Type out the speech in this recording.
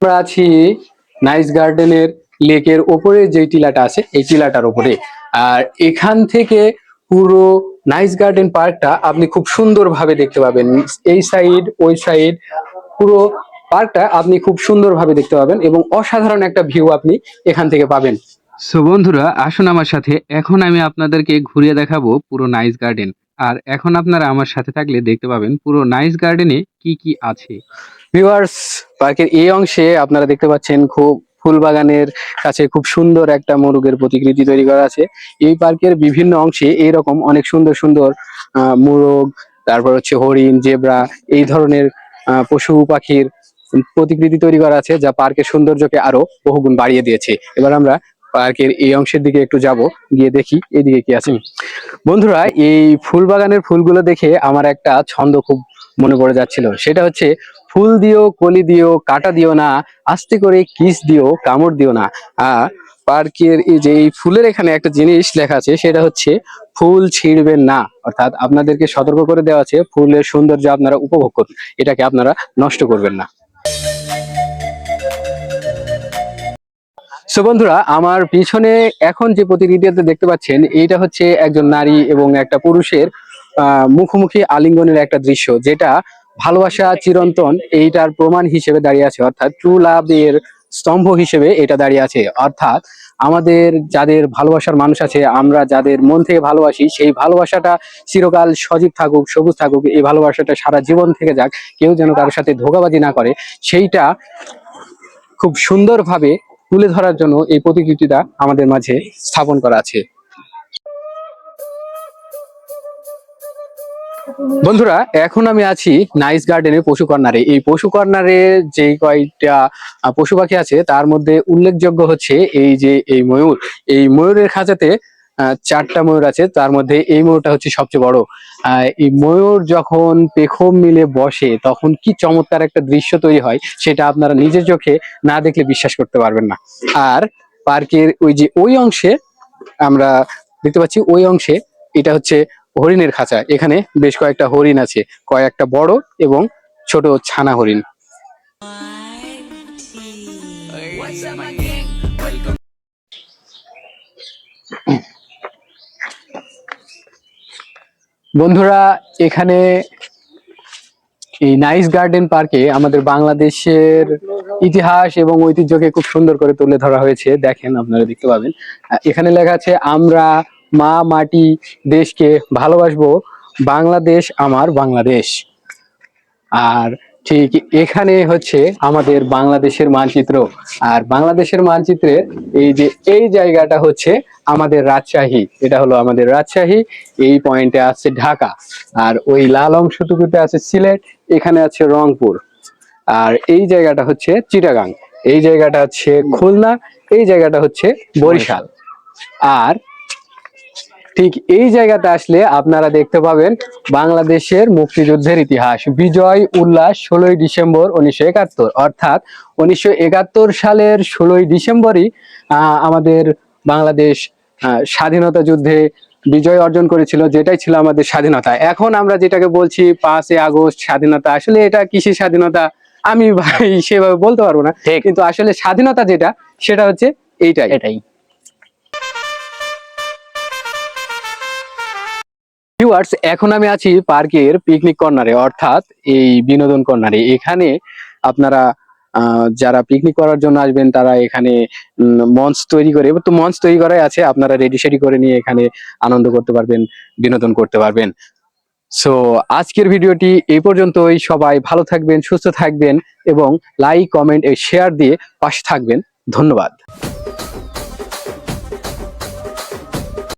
আমরা আছি নাইস গার্ডেনের লেকের ওপরে যে টিলাটা আছে এই টিলাটার উপরে। আর এখান থেকে পুরো নাইস গার্ডেন পার্কটা আপনি খুব সুন্দরভাবে দেখতে পাবেন। এই সাইড ওই সাইড পুরো পার্কটা আপনি খুব সুন্দরভাবে দেখতে পাবেন এবং অসাধারণ একটা ভিউ আপনি এখান থেকে পাবেন। সো বন্ধুরা, আসুন আমার সাথে, এখন আমি আপনাদেরকে ঘুরিয়ে দেখাবো পুরো নাইস গার্ডেন। আর এখন আপনারা আমার সাথে থাকলে দেখতে পাবেন পুরো নাইস গার্ডেনে কি কি আছে। ভিউয়ার্স, পার্কের এই অংশে আপনারা দেখতে পাচ্ছেন খুব ফুল বাগানের কাছে খুব সুন্দর একটা মোরগের প্রতিকৃতি তৈরি করা আছে। এই পার্কের বিভিন্ন অংশে এইরকম অনেক সুন্দর সুন্দর মোরগ, তারপর হচ্ছে হরিণ, জেব্রা, এই ধরনের পশু পাখির প্রতিকৃতি তৈরি করা আছে, যা পার্কের সৌন্দর্যকে আরো বহুগুণ বাড়িয়ে দিয়েছে। এবার আমরা পার্কের এই অংশের দিকে একটু যাব, গিয়ে দেখি এদিকে কি আছে। বন্ধুরা, এই ফুল বাগানের ফুলগুলো দেখে আমার একটা ছন্দ খুব মনে পড়ে যাচ্ছিল। সেটা হচ্ছে, ফুল দিও কলি দিও কাটা দিও না, আস্তে করে কিস দিও কামড় দিও না। পার্কের এই যে এই ফুলের এখানে একটা জিনিস লেখা আছে, সেটা হচ্ছে ফুল ছিঁড়বেন না। অর্থাৎ আপনাদেরকে সতর্ক করে দেওয়া আছে, ফুলের সৌন্দর্য আপনারা উপভোগ করুন, এটাকে আপনারা নষ্ট করবেন না। সো বন্ধুরা, আমার পিছনে এখন যে প্রতিকৃতিতে দেখতে পাচ্ছেন, এইটা হচ্ছে একজন নারী এবং একটা পুরুষের মুখোমুখি আলিঙ্গনের একটা দৃশ্য, যেটা ভালোবাসা চিরন্তন এইটার প্রমাণ হিসেবে দাঁড়িয়ে আছে। অর্থাৎ ট্রু লাভ এর স্তম্ভ হিসেবে এটা দাঁড়িয়ে আছে। অর্থাৎ আমাদের যাদের ভালোবাসার মানুষ আছে, আমরা যাদের মন থেকে ভালোবাসি, সেই ভালোবাসাটা চিরকাল সজীব থাকুক, সবুজ থাকুক, এই ভালোবাসাটা সারা জীবন থেকে যাক, কেউ যেন কারোর সাথে ধোঁকাবাজি না করে, সেইটা খুব সুন্দরভাবে তুলে ধরার জন্য এই প্রতিকৃতিটা আমাদের মাঝে স্থাপন করা আছে। বন্ধুরা, এখন আমি আছি নাইস গার্ডেনের পশু কর্নারে। এই পশু কর্নারে যে কয়েকটা পশু পাখি আছে, তার মধ্যে উল্লেখযোগ্য হচ্ছে এই যে এই ময়ূর। এই ময়ূরের খাঁচাতে 4টা ময়ূর আছে, তার মধ্যে এই ময়ূরটা হচ্ছে সবচেয়ে বড়। এই ময়ূর যখন পেখম মিলে বসে, তখন কি চমৎকার একটা দৃশ্য তৈরি হয়, সেটা আপনারা নিজের চোখে না দেখলে বিশ্বাস করতে পারবেন না। আর পার্কের ওই যে ওই অংশে আমরা দেখতে পাচ্ছি, ওই অংশে এটা হচ্ছে হরিণের খাঁচা। এখানে বেশ কয়েকটা হরিণ আছে, কয়েকটা বড় এবং ছোট ছানা হরিণ। বন্ধুরা, এখানে এই নাইস গার্ডেন পার্কে আমাদের বাংলাদেশের ইতিহাস এবং ঐতিহ্যকে খুব সুন্দর করে তুলে ধরা হয়েছে। দেখেন, আপনারা দেখতে পাবেন এখানে লেখা আছে, আমরা মা মাটি দেশকে ভালোবাসবো, বাংলাদেশ আমার বাংলাদেশ। আর ঠিক এখানে হচ্ছে আমাদের বাংলাদেশের মানচিত্র। আর বাংলাদেশের মানচিত্রের এই যে এই জায়গাটা হচ্ছে আমাদের রাজশাহী, এটা হলো আমাদের রাজশাহী। এই পয়েন্টে আছে ঢাকা, আর ওই লাল অংশটুকুতে আছে সিলেট, এখানে আছে রংপুর। আর এই জায়গাটা হচ্ছে চিটাগাং, এই জায়গাটা হচ্ছে খুলনা, এই জায়গাটা হচ্ছে বরিশাল। আর ঠিক এই জায়গাতে আসলে আপনারা দেখতে পাবেন বাংলাদেশের মুক্তিযুদ্ধের ইতিহাস, বিজয় উল্লাস 16ই ডিসেম্বর 1971। অর্থাৎ 1971 সালের 16ই ডিসেম্বরই আমাদের বাংলাদেশ স্বাধীনতা যুদ্ধে বিজয় অর্জন করেছিল, যেটাই ছিল আমাদের স্বাধীনতা। এখন আমরা যেটাকে বলছি 5ই আগস্ট স্বাধীনতা, আসলে এটা কিসের স্বাধীনতা আমি ভাই সেভাবে বলতে পারবো না, কিন্তু আসলে স্বাধীনতা যেটা, সেটা হচ্ছে এটাই। ভিউয়ার্স, এখন আমি আছি পার্কের পিকনিক কর্নারে, অর্থাৎ এই বিনোদন কর্নারে। এখানে আপনারা যারা পিকনিক করার জন্য আসবেন, তারা এখানে মঞ্চ তৈরি করে, তো মঞ্চ তৈরি করাই আছে, আপনারা রেডি সেডি করে নিয়ে এখানে আনন্দ করতে পারবেন, বিনোদন করতে পারবেন। সো আজকের ভিডিওটি এই পর্যন্তই। সবাই ভালো থাকবেন, সুস্থ থাকবেন এবং লাইক কমেন্ট শেয়ার দিয়ে পাশে থাকবেন। ধন্যবাদ।